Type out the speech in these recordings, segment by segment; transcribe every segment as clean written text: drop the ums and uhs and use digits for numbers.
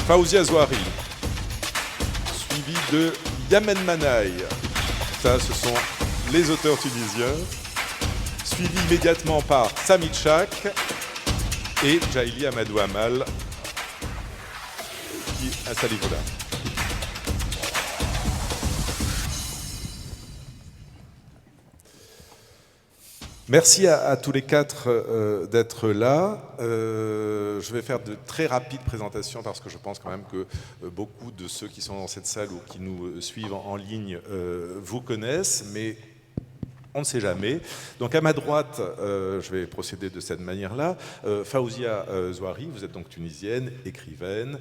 Faouzia Zouari, suivi de Yamen Manaï. Ça, ce sont les auteurs tunisiens. Suivi immédiatement par Sami Tchak et Djaïli Amadou Amal, qui installez-vous là. Merci à tous les quatre d'être là. Je vais faire de très rapides présentations parce que je pense quand même que beaucoup de ceux qui sont dans cette salle ou qui nous suivent en ligne vous connaissent, mais on ne sait jamais. Donc à ma droite, je vais procéder de cette manière-là. Faouzia Zouari, vous êtes donc tunisienne, écrivaine.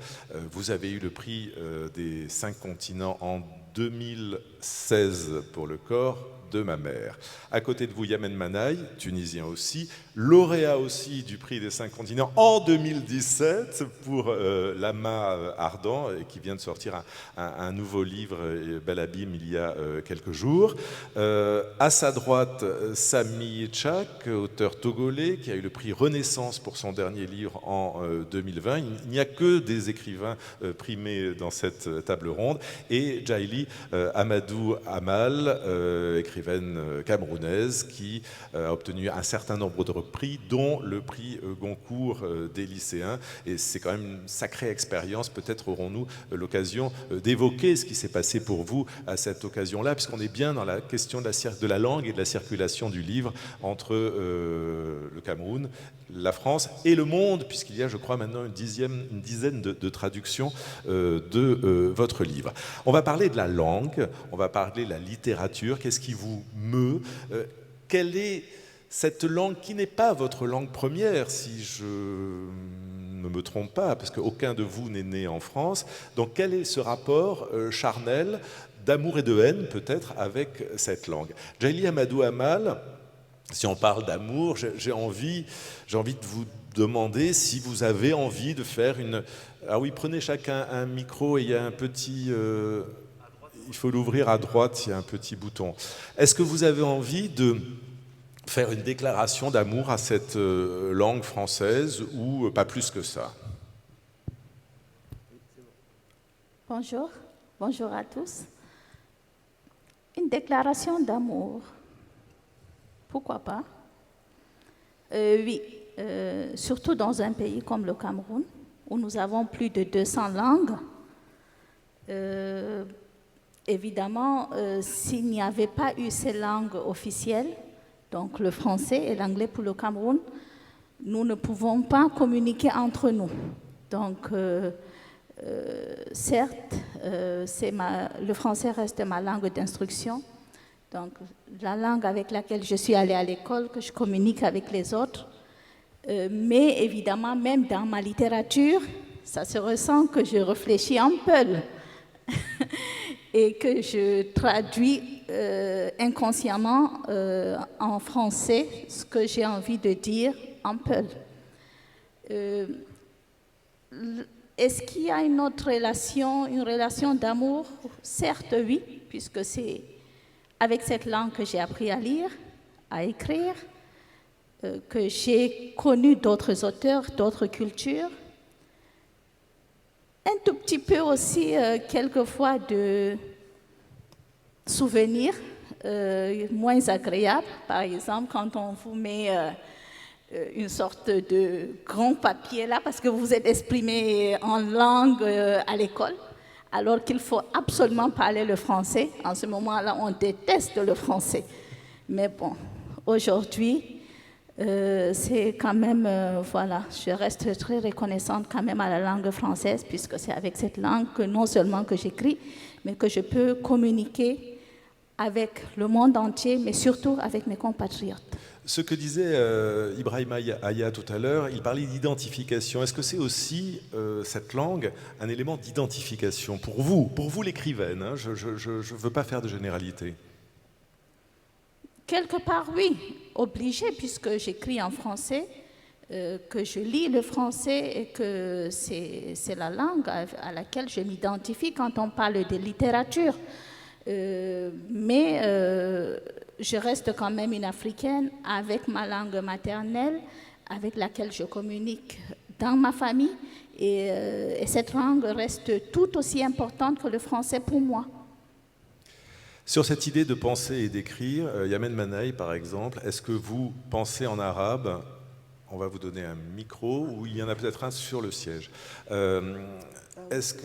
Vous avez eu le prix des 5 continents en 2016 pour Le corps de ma mère. À côté de vous, Yamen Manaï, tunisien aussi, lauréat aussi du prix des 5 continents en 2017 pour Lama Ardent, qui vient de sortir un nouveau livre, Bel Abîme, il y a quelques jours. À sa droite, Sami Tchak, auteur togolais, qui a eu le prix Renaissance pour son dernier livre en 2020. Il n'y a que des écrivains primés dans cette table ronde. Et Djaïli Amadou Amal, écrivaine camerounaise qui a obtenu un certain nombre de prix, dont le prix Goncourt des lycéens. Et c'est quand même une sacrée expérience. Peut-être aurons-nous l'occasion d'évoquer ce qui s'est passé pour vous à cette occasion-là, puisqu'on est bien dans la question de la langue et de la circulation du livre entre le Cameroun, la France et le monde, puisqu'il y a, je crois, maintenant une dizaine de traductions de votre livre. On va parler de la langue, on va parler de la littérature. Qu'est-ce qui vous meut? Quelle est cette langue qui n'est pas votre langue première, si je ne me trompe pas, parce qu'aucun de vous n'est né en France. Donc quel est ce rapport charnel d'amour et de haine, peut-être, avec cette langue? Djaïli Amadou Amal, si on parle d'amour, j'ai envie de vous demander si vous avez envie de faire une... Ah oui, prenez chacun un micro et il y a un petit... il faut l'ouvrir à droite, il y a un petit bouton. Est-ce que vous avez envie de faire une déclaration d'amour à cette langue française ou pas plus que ça? Bonjour, bonjour à tous. Une déclaration d'amour, pourquoi pas? Oui, surtout dans un pays comme le Cameroun, où nous avons plus de 200 langues. Évidemment, s'il n'y avait pas eu ces langues officielles, donc le français et l'anglais pour le Cameroun, nous ne pouvons pas communiquer entre nous. Donc, certes, le français reste ma langue d'instruction, donc la langue avec laquelle je suis allée à l'école, que je communique avec les autres. Mais évidemment, même dans ma littérature, ça se ressent que je réfléchis un peu et que je traduis inconsciemment en français ce que j'ai envie de dire en peul. Est-ce qu'il y a une autre relation, une relation d'amour? Certes, oui, puisque c'est avec cette langue que j'ai appris à lire, à écrire, que j'ai connu d'autres auteurs, d'autres cultures. Un tout petit peu aussi, quelquefois, de souvenirs moins agréables. Par exemple, quand on vous met une sorte de grand papier là, parce que vous vous êtes exprimé en langue à l'école, alors qu'il faut absolument parler le français. En ce moment-là, on déteste le français. Mais bon, aujourd'hui, c'est quand même, voilà, je reste très reconnaissante quand même à la langue française, puisque c'est avec cette langue que non seulement que j'écris, mais que je peux communiquer avec le monde entier, mais surtout avec mes compatriotes. Ce que disait Ibrahima Aya tout à l'heure, il parlait d'identification. Est-ce que c'est aussi, cette langue, un élément d'identification pour vous l'écrivaine, hein? Je ne veux pas faire de généralité. Quelque part, oui, obligé, puisque j'écris en français, que je lis le français et que c'est la langue à laquelle je m'identifie quand on parle de littérature. Mais je reste quand même une Africaine avec ma langue maternelle, avec laquelle je communique dans ma famille et cette langue reste tout aussi importante que le français pour moi. Sur cette idée de penser et d'écrire, Yamen Manaï par exemple, est-ce que vous pensez en arabe? On va vous donner un micro, ou il y en a peut-être un sur le siège. Est-ce que...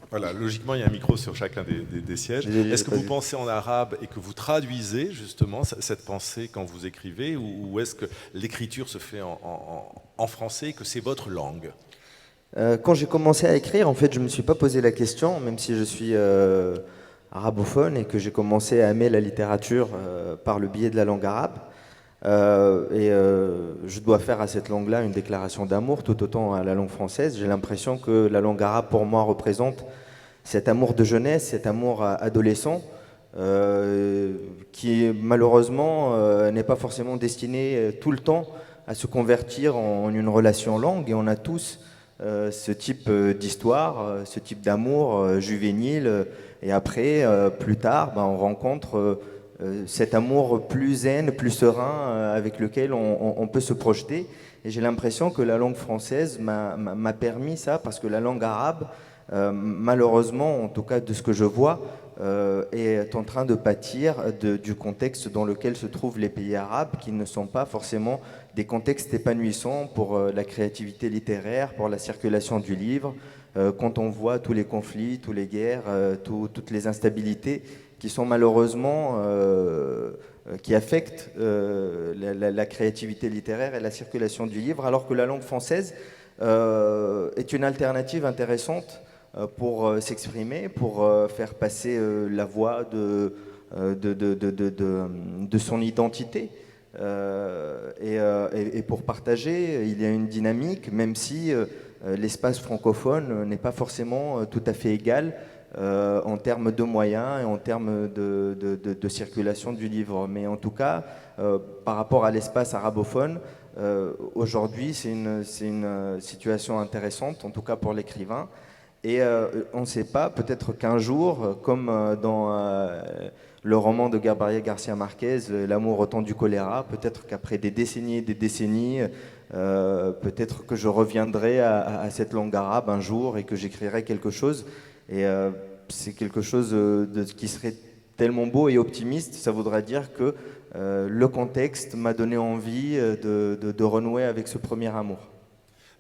Voilà, logiquement, il y a un micro sur chacun des sièges. Est-ce que vous pensez en arabe et que vous traduisez justement cette pensée quand vous écrivez, ou est-ce que l'écriture se fait en français et que c'est votre langue? Quand j'ai commencé à écrire, en fait, je ne me suis pas posé la question, même si je suis arabophone et que j'ai commencé à aimer la littérature par le biais de la langue arabe. Je dois faire à cette langue-là une déclaration d'amour tout autant à la langue française. J'ai l'impression que la langue arabe pour moi représente cet amour de jeunesse, cet amour adolescent qui malheureusement n'est pas forcément destiné tout le temps à se convertir en une relation longue, et on a tous ce type d'histoire, ce type d'amour juvénile, et après plus tard on rencontre cet amour plus zen, plus serein, avec lequel on peut se projeter. Et j'ai l'impression que la langue française m'a permis ça, parce que la langue arabe, malheureusement, en tout cas de ce que je vois, est en train de pâtir du contexte dans lequel se trouvent les pays arabes, qui ne sont pas forcément des contextes épanouissants pour la créativité littéraire, pour la circulation du livre. Quand on voit tous les conflits, toutes les guerres, toutes les instabilités qui sont malheureusement, qui affectent la créativité littéraire et la circulation du livre, alors que la langue française est une alternative intéressante pour s'exprimer, pour faire passer la voix de son identité. Et pour partager, il y a une dynamique, même si l'espace francophone n'est pas forcément tout à fait égal en termes de moyens et en termes de circulation du livre. Mais en tout cas, par rapport à l'espace arabophone, aujourd'hui, c'est une situation intéressante, en tout cas pour l'écrivain. Et on ne sait pas, peut-être qu'un jour, comme dans le roman de Gabriel Garcia Marquez, L'amour au temps du choléra, peut-être qu'après des décennies et des décennies, peut-être que je reviendrai à cette langue arabe un jour et que j'écrirai quelque chose. Et c'est quelque chose qui serait tellement beau et optimiste, ça voudrait dire que le contexte m'a donné envie de renouer avec ce premier amour.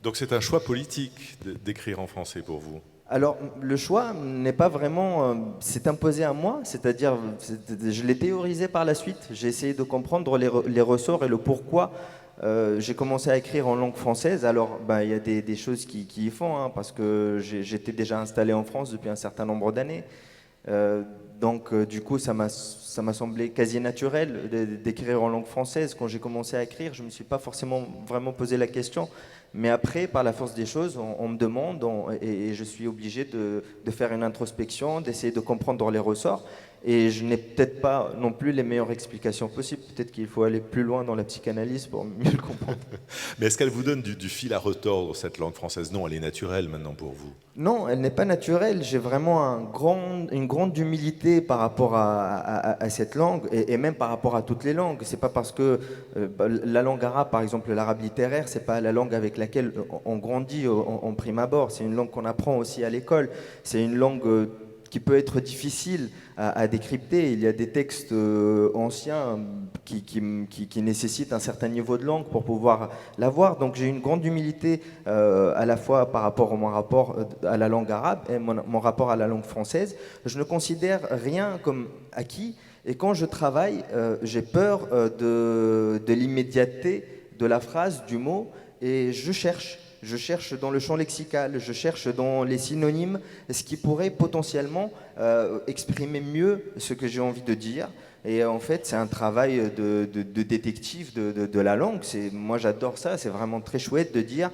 Donc c'est un choix politique d'écrire en français pour vous? Alors, le choix n'est pas vraiment... c'est imposé à moi, c'est-à-dire, je l'ai théorisé par la suite. J'ai essayé de comprendre les ressorts et le pourquoi j'ai commencé à écrire en langue française. Alors, il y a des choses qui y font, hein, parce que j'étais déjà installé en France depuis un certain nombre d'années. Donc, du coup, ça m'a semblé quasi naturel d'écrire en langue française. Quand j'ai commencé à écrire, je ne me suis pas forcément vraiment posé la question. Mais après, par la force des choses, on me demande et je suis obligé de faire une introspection, d'essayer de comprendre les ressorts. Et je n'ai peut-être pas non plus les meilleures explications possibles. Peut-être qu'il faut aller plus loin dans la psychanalyse pour mieux le comprendre. Mais est-ce qu'elle vous donne du fil à retordre, cette langue française? Non, elle est naturelle maintenant pour vous. Non, elle n'est pas naturelle. J'ai vraiment une grande humilité par rapport à cette langue et même par rapport à toutes les langues. C'est pas parce que la langue arabe, par exemple, l'arabe littéraire, c'est pas la langue avec laquelle on grandit en prime abord. C'est une langue qu'on apprend aussi à l'école. C'est une langue qui peut être difficile à décrypter. Il y a des textes anciens qui nécessitent un certain niveau de langue pour pouvoir l'avoir. Donc j'ai une grande humilité à la fois par rapport à mon rapport à la langue arabe et mon rapport à la langue française. Je ne considère rien comme acquis. Et quand je travaille, j'ai peur de l'immédiateté de la phrase, du mot, et je cherche. Je cherche dans le champ lexical, je cherche dans les synonymes, ce qui pourrait potentiellement exprimer mieux ce que j'ai envie de dire. Et en fait, c'est un travail de détective de la langue. Moi, j'adore ça, c'est vraiment très chouette de dire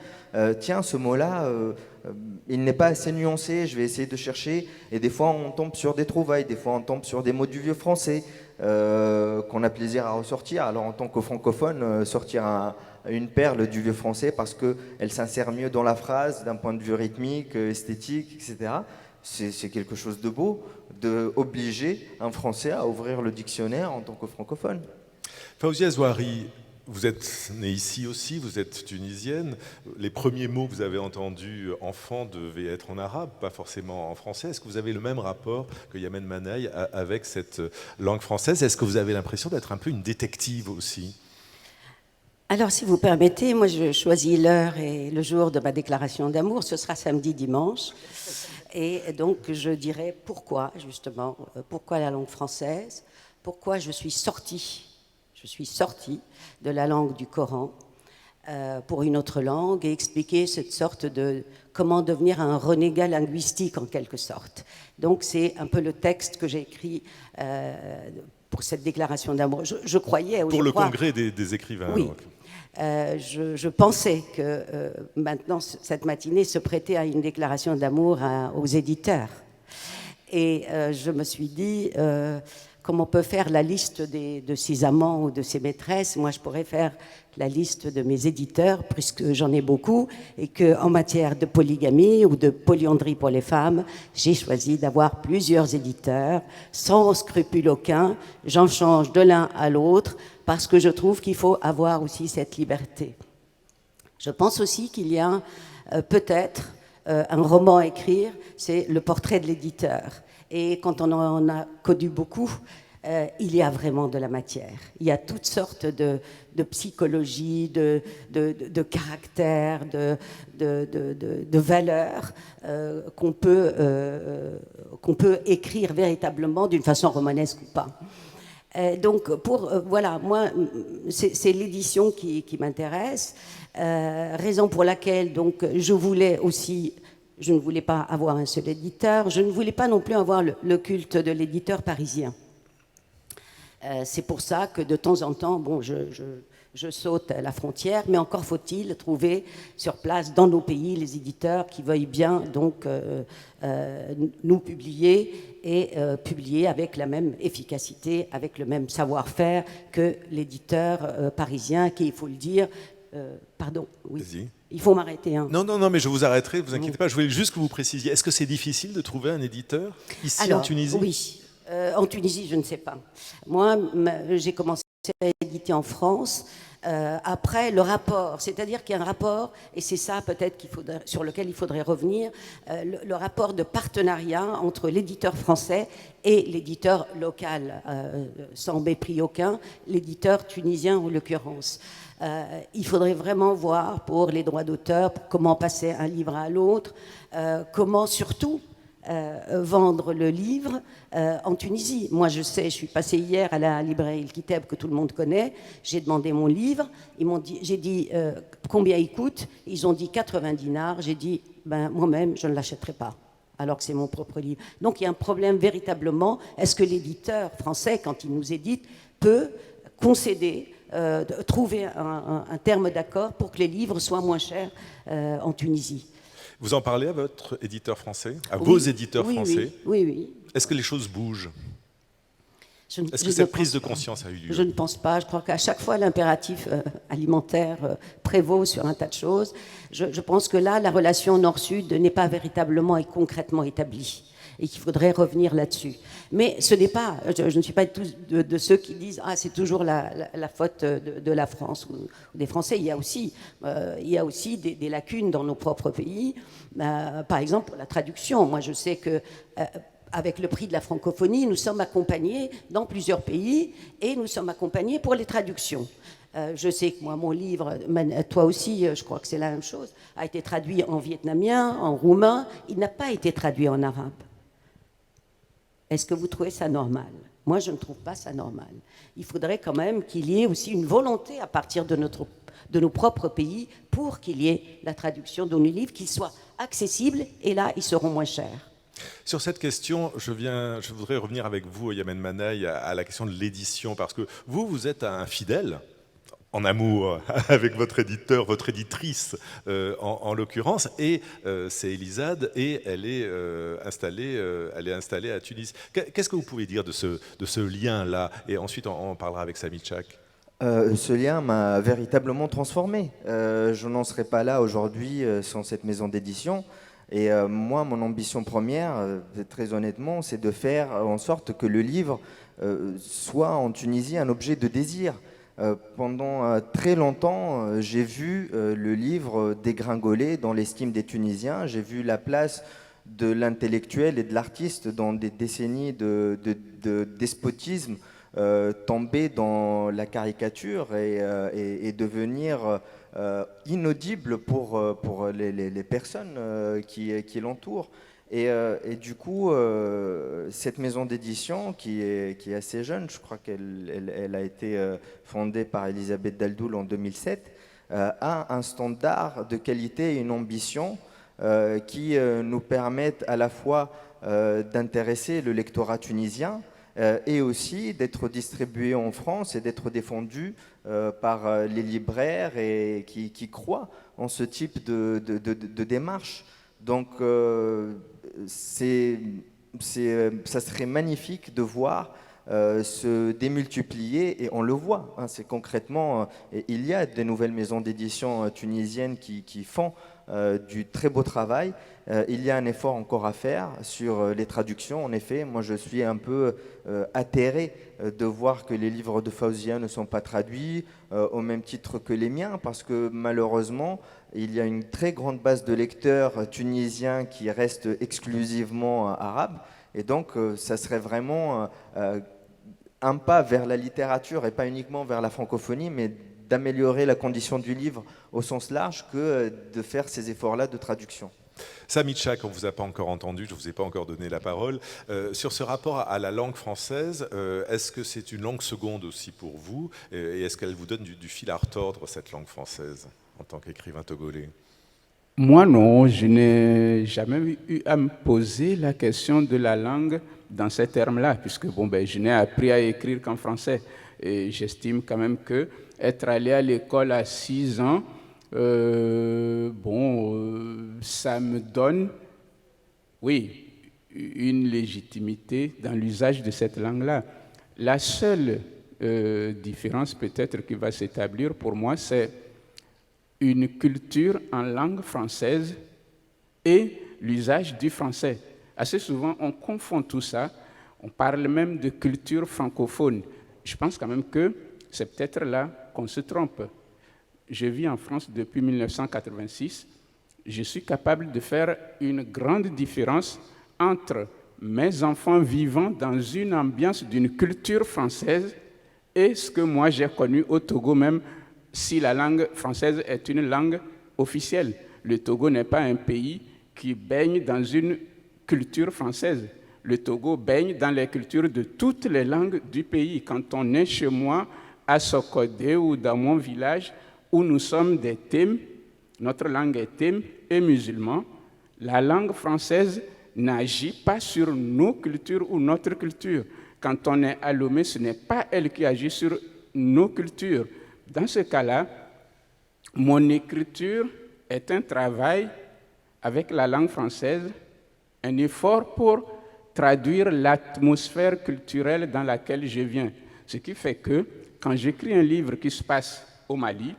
tiens, ce mot-là, il n'est pas assez nuancé, je vais essayer de chercher. Et des fois, on tombe sur des trouvailles, des fois, on tombe sur des mots du vieux français qu'on a plaisir à ressortir. Alors, en tant que francophone, sortir une perle du vieux français parce qu'elle s'insère mieux dans la phrase d'un point de vue rythmique, esthétique, etc. C'est quelque chose de beau, d'obliger un Français à ouvrir le dictionnaire en tant que francophone. Fawzia Zouari, Vous êtes née ici aussi, vous êtes tunisienne. Les premiers mots que vous avez entendus enfant devaient être en arabe, pas forcément en français. Est-ce que vous avez le même rapport que Yamen Manaï avec cette langue française? Est-ce que vous avez l'impression d'être un peu une détective aussi? Alors, si vous permettez, moi je choisis l'heure et le jour de ma déclaration d'amour. Ce sera samedi, dimanche. Et donc, je dirais pourquoi, justement, pourquoi la langue française, pourquoi je suis sortie de la langue du Coran pour une autre langue et expliquer cette sorte de comment devenir un renégat linguistique en quelque sorte. Donc, c'est un peu le texte que j'ai écrit pour cette déclaration d'amour. Je croyais... Pour le congrès des écrivains. Oui. Je pensais que maintenant, cette matinée se prêtait à une déclaration d'amour aux éditeurs. Et je me suis dit, comme on peut faire la liste de ses amants ou de ses maîtresses, moi je pourrais faire la liste de mes éditeurs, puisque j'en ai beaucoup, et qu'en matière de polygamie ou de polyandrie pour les femmes, j'ai choisi d'avoir plusieurs éditeurs, sans scrupule aucun. J'en change de l'un à l'autre, parce que je trouve qu'il faut avoir aussi cette liberté. Je pense aussi qu'il y a peut-être un roman à écrire, c'est le portrait de l'éditeur. Et quand on en a connu beaucoup, il y a vraiment de la matière. Il y a toutes sortes de psychologie, de caractère, de valeurs qu'on peut écrire véritablement d'une façon romanesque ou pas. Donc, voilà, moi, c'est l'édition qui m'intéresse, raison pour laquelle donc, je ne voulais pas avoir un seul éditeur, je ne voulais pas non plus avoir le culte de l'éditeur parisien. C'est pour ça que de temps en temps, bon, je saute la frontière, mais encore faut-il trouver sur place, dans nos pays, les éditeurs qui veuillent bien donc nous publier et publier avec la même efficacité, avec le même savoir-faire que l'éditeur parisien, qui, il faut le dire, pardon, oui. Vas-y. Il faut m'arrêter. Hein. Non, mais je vous arrêterai, ne vous inquiétez pas. Je voulais juste que vous précisiez. Est-ce que c'est difficile de trouver un éditeur ici en Tunisie? Oui. En Tunisie, je ne sais pas. Moi, j'ai commencé à éditer en France. Après, le rapport, c'est-à-dire qu'il y a un rapport, et c'est ça peut-être sur lequel il faudrait revenir, le rapport de partenariat entre l'éditeur français et l'éditeur local, sans mépris aucun, l'éditeur tunisien en l'occurrence. Il faudrait vraiment voir pour les droits d'auteur, comment passer un livre à l'autre, comment surtout vendre le livre en Tunisie. Moi, je sais, je suis passée hier à la librairie El Kitab, que tout le monde connaît. J'ai demandé mon livre. J'ai dit combien il coûte. Ils ont dit 80 dinars. J'ai dit, moi-même, je ne l'achèterai pas, alors que c'est mon propre livre. Donc, il y a un problème véritablement. Est-ce que l'éditeur français, quand il nous édite, peut concéder, trouver un terme d'accord pour que les livres soient moins chers en Tunisie? Vous en parlez à votre éditeur français, à vos éditeurs français? Oui. Est-ce que les choses bougent? Est-ce que cette prise de conscience a eu lieu? Je ne pense pas. Je crois qu'à chaque fois, l'impératif alimentaire prévaut sur un tas de choses. Je pense que là, la relation Nord-Sud n'est pas véritablement et concrètement établie, et qu'il faudrait revenir là-dessus. Mais ce n'est pas, je ne suis pas de ceux qui disent « Ah, c'est toujours la faute de la France ou des Français ». Il y a aussi des lacunes dans nos propres pays. Par exemple, pour la traduction. Moi, je sais que... avec le prix de la francophonie, nous sommes accompagnés dans plusieurs pays et nous sommes accompagnés pour les traductions. Je sais que moi, mon livre, toi aussi, je crois que c'est la même chose, a été traduit en vietnamien, en roumain, il n'a pas été traduit en arabe. Est-ce que vous trouvez ça normal? Moi, je ne trouve pas ça normal. Il faudrait quand même qu'il y ait aussi une volonté à partir de nos propres pays pour qu'il y ait la traduction de nos livres, qu'ils soient accessibles et là, ils seront moins chers. Sur cette question, je voudrais revenir avec vous, Yamen Manaï, à la question de l'édition, parce que vous êtes un fidèle en amour avec votre éditeur, votre éditrice en l'occurrence, et c'est Elisade, et elle est installée à Tunis. Qu'est-ce que vous pouvez dire de ce lien-là? Et ensuite, on parlera avec Sami Tchak. Ce lien m'a véritablement transformé. Je n'en serais pas là aujourd'hui sans cette maison d'édition. Et moi, mon ambition première, très honnêtement, c'est de faire en sorte que le livre soit en Tunisie un objet de désir. Pendant très longtemps, j'ai vu le livre dégringoler dans l'estime des Tunisiens. J'ai vu la place de l'intellectuel et de l'artiste dans des décennies de despotisme tomber dans la caricature et devenir inaudible pour les personnes qui l'entourent. Et du coup, cette maison d'édition, qui est assez jeune, je crois qu'elle a été fondée par Elisabeth Daldoul en 2007, a un standard de qualité et une ambition qui nous permettent à la fois d'intéresser le lectorat tunisien et aussi d'être distribué en France et d'être défendu par les libraires et qui croient en ce type de démarche. Donc, ça serait magnifique de voir se démultiplier, et on le voit, hein, c'est concrètement, il y a des nouvelles maisons d'édition tunisiennes qui font du très beau travail. Il y a un effort encore à faire sur les traductions. En effet, moi je suis un peu atterré de voir que les livres de Fawzia ne sont pas traduits au même titre que les miens, parce que malheureusement, il y a une très grande base de lecteurs tunisiens qui restent exclusivement arabes. Et donc, ça serait vraiment un pas vers la littérature, et pas uniquement vers la francophonie, mais d'améliorer la condition du livre au sens large, que de faire ces efforts-là de traduction. Samy Tchak, on ne vous a pas encore entendu, je ne vous ai pas encore donné la parole. Sur ce rapport à la langue française, est-ce que c'est une langue seconde aussi pour vous? Et est-ce qu'elle vous donne du fil à retordre, cette langue française, en tant qu'écrivain togolais? Moi, non, je n'ai jamais eu à me poser la question de la langue dans ces termes-là, puisque je n'ai appris à écrire qu'en français. Et j'estime quand même que être allé à l'école à 6 ans, ça me donne, oui, une légitimité dans l'usage de cette langue-là. La seule différence peut-être qui va s'établir pour moi, c'est une culture en langue française et l'usage du français. Assez souvent, on confond tout ça, on parle même de culture francophone. Je pense quand même que c'est peut-être là qu'on se trompe. Je vis en France depuis 1986. Je suis capable de faire une grande différence entre mes enfants vivant dans une ambiance d'une culture française et ce que moi j'ai connu au Togo, même si la langue française est une langue officielle. Le Togo n'est pas un pays qui baigne dans une culture française. Le Togo baigne dans les cultures de toutes les langues du pays. Quand on est chez moi, à Sokodé ou dans mon village, où nous sommes des Tèmes, notre langue est Tème et musulman, la langue française n'agit pas sur nos cultures ou notre culture. Quand on est à Lomé, ce n'est pas elle qui agit sur nos cultures. Dans ce cas-là, mon écriture est un travail avec la langue française, un effort pour traduire l'atmosphère culturelle dans laquelle je viens. Ce qui fait que quand j'écris un livre qui se passe au Mali,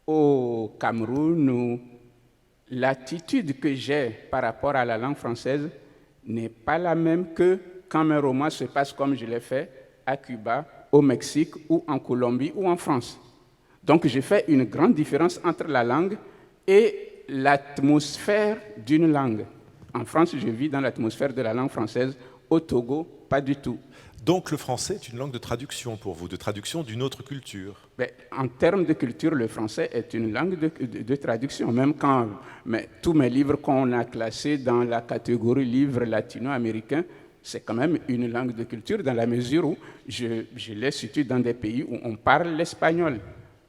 au Cameroun, l'attitude que j'ai par rapport à la langue française n'est pas la même que quand mes romans se passent comme je l'ai fait à Cuba, au Mexique ou en Colombie ou en France. Donc je fais une grande différence entre la langue et l'atmosphère d'une langue. En France, je vis dans l'atmosphère de la langue française. Au Togo, pas du tout. Donc le français est une langue de traduction pour vous, de traduction d'une autre culture. En termes de culture, le français est une langue de traduction. Même quand tous mes livres qu'on a classés dans la catégorie livres latino-américains, c'est quand même une langue de culture dans la mesure où je les situe dans des pays où on parle l'espagnol.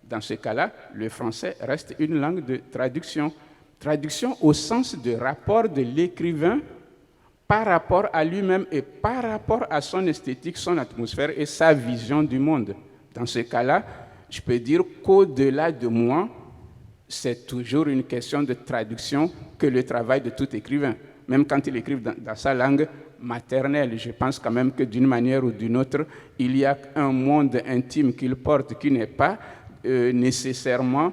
Dans ce cas-là, le français reste une langue de traduction. Traduction au sens de rapport de l'écrivain par rapport à lui-même et par rapport à son esthétique, son atmosphère et sa vision du monde. Dans ce cas-là, je peux dire qu'au-delà de moi, c'est toujours une question de traduction que le travail de tout écrivain. Même quand il écrit dans sa langue maternelle, je pense quand même que d'une manière ou d'une autre, il y a un monde intime qu'il porte qui n'est pas nécessairement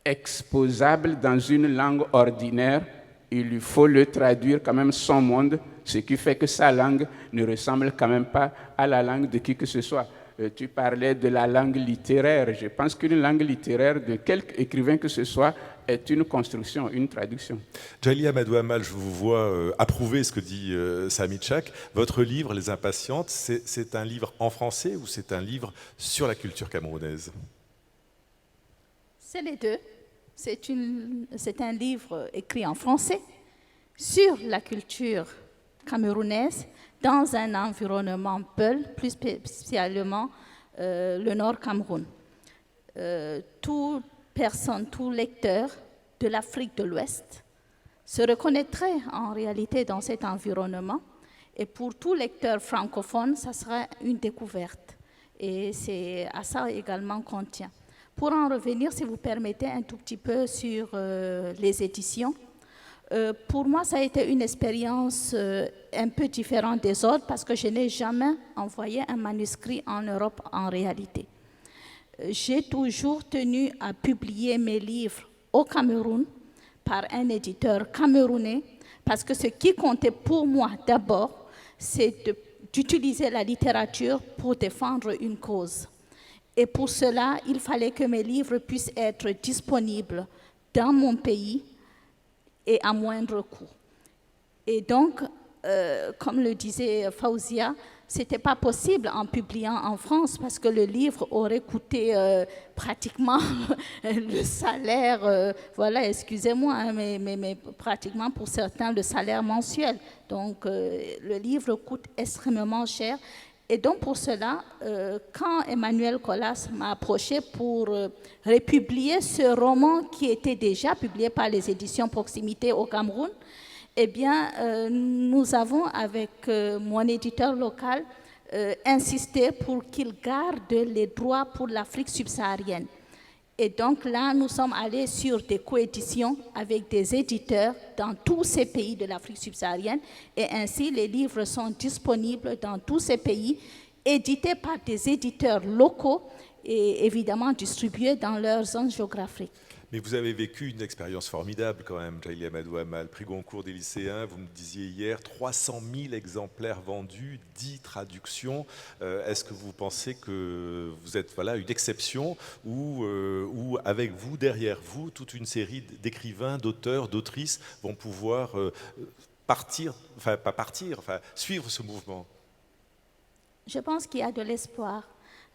exposable dans une langue ordinaire. Il lui faut le traduire quand même son monde, ce qui fait que sa langue ne ressemble quand même pas à la langue de qui que ce soit. tu parlais de la langue littéraire. Je pense qu'une langue littéraire de quelque écrivain que ce soit est une construction, une traduction. Djaili Amadou Amal, je vous vois approuver ce que dit Sami Tchak. Votre livre, Les Impatientes, c'est un livre en français ou c'est un livre sur la culture camerounaise? C'est les deux. C'est un livre écrit en français sur la culture camerounaise dans un environnement Peul, plus spécialement le Nord Cameroun. Toute personne, tout lecteur de l'Afrique de l'Ouest se reconnaîtrait en réalité dans cet environnement. Et pour tout lecteur francophone, ça sera une découverte. Et c'est à ça également qu'on tient. Pour en revenir, si vous permettez, un tout petit peu sur les éditions. Pour moi, ça a été une expérience un peu différente des autres parce que je n'ai jamais envoyé un manuscrit en Europe en réalité. J'ai toujours tenu à publier mes livres au Cameroun par un éditeur camerounais parce que ce qui comptait pour moi d'abord, c'est d'utiliser la littérature pour défendre une cause. Et pour cela, il fallait que mes livres puissent être disponibles dans mon pays et à moindre coût. Et donc, comme le disait Faouzia, ce n'était pas possible en publiant en France parce que le livre aurait coûté pratiquement le salaire, voilà, excusez-moi, hein, mais pratiquement pour certains le salaire mensuel. Donc, le livre coûte extrêmement cher. Et donc, pour cela, quand Emmanuel Colas m'a approché pour republier ce roman qui était déjà publié par les éditions Proximité au Cameroun, eh bien, nous avons, avec mon éditeur local, insisté pour qu'il garde les droits pour l'Afrique subsaharienne. Et donc là, nous sommes allés sur des coéditions avec des éditeurs dans tous ces pays de l'Afrique subsaharienne. Et ainsi, les livres sont disponibles dans tous ces pays, édités par des éditeurs locaux et évidemment distribués dans leur zone géographique. Mais vous avez vécu une expérience formidable quand même, Djaili Amadou Amal, prix Goncourt des lycéens, vous me disiez hier, 300 000 exemplaires vendus, 10 traductions. Est-ce que vous pensez que vous êtes une exception ou avec vous, derrière vous, toute une série d'écrivains, d'auteurs, d'autrices vont pouvoir suivre ce mouvement? Je pense qu'il y a de l'espoir.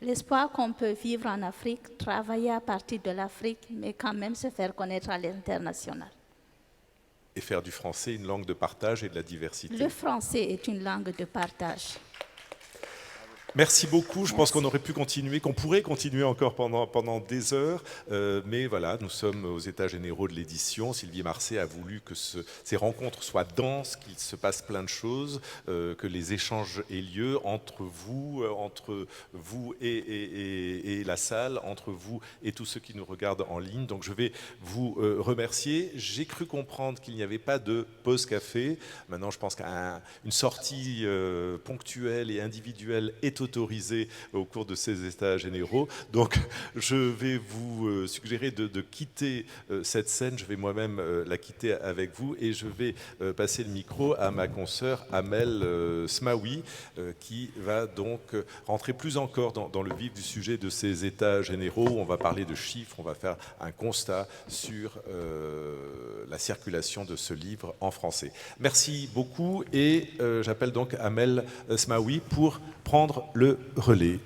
L'espoir qu'on peut vivre en Afrique, travailler à partir de l'Afrique, mais quand même se faire connaître à l'international. Et faire du français une langue de partage et de la diversité. Le français est une langue de partage. Merci beaucoup. Je pense qu'on aurait pu continuer, qu'on pourrait continuer encore pendant des heures. Mais voilà, nous sommes aux états généraux de l'édition. Sylvie Marcet a voulu que ces rencontres soient denses, qu'il se passe plein de choses, que les échanges aient lieu entre vous et la salle, entre vous et tous ceux qui nous regardent en ligne. Donc je vais vous remercier. J'ai cru comprendre qu'il n'y avait pas de pause café. Maintenant, je pense qu'une sortie ponctuelle et individuelle est autorisé au cours de ces états généraux. Donc je vais vous suggérer de quitter cette scène. Je vais moi-même la quitter avec vous et je vais passer le micro à ma consoeur Amel Smaoui qui va donc rentrer plus encore dans le vif du sujet de ces états généraux. On va parler de chiffres, on va faire un constat sur la circulation de ce livre en français. Merci beaucoup et j'appelle donc Amel Smaoui pour prendre le relais.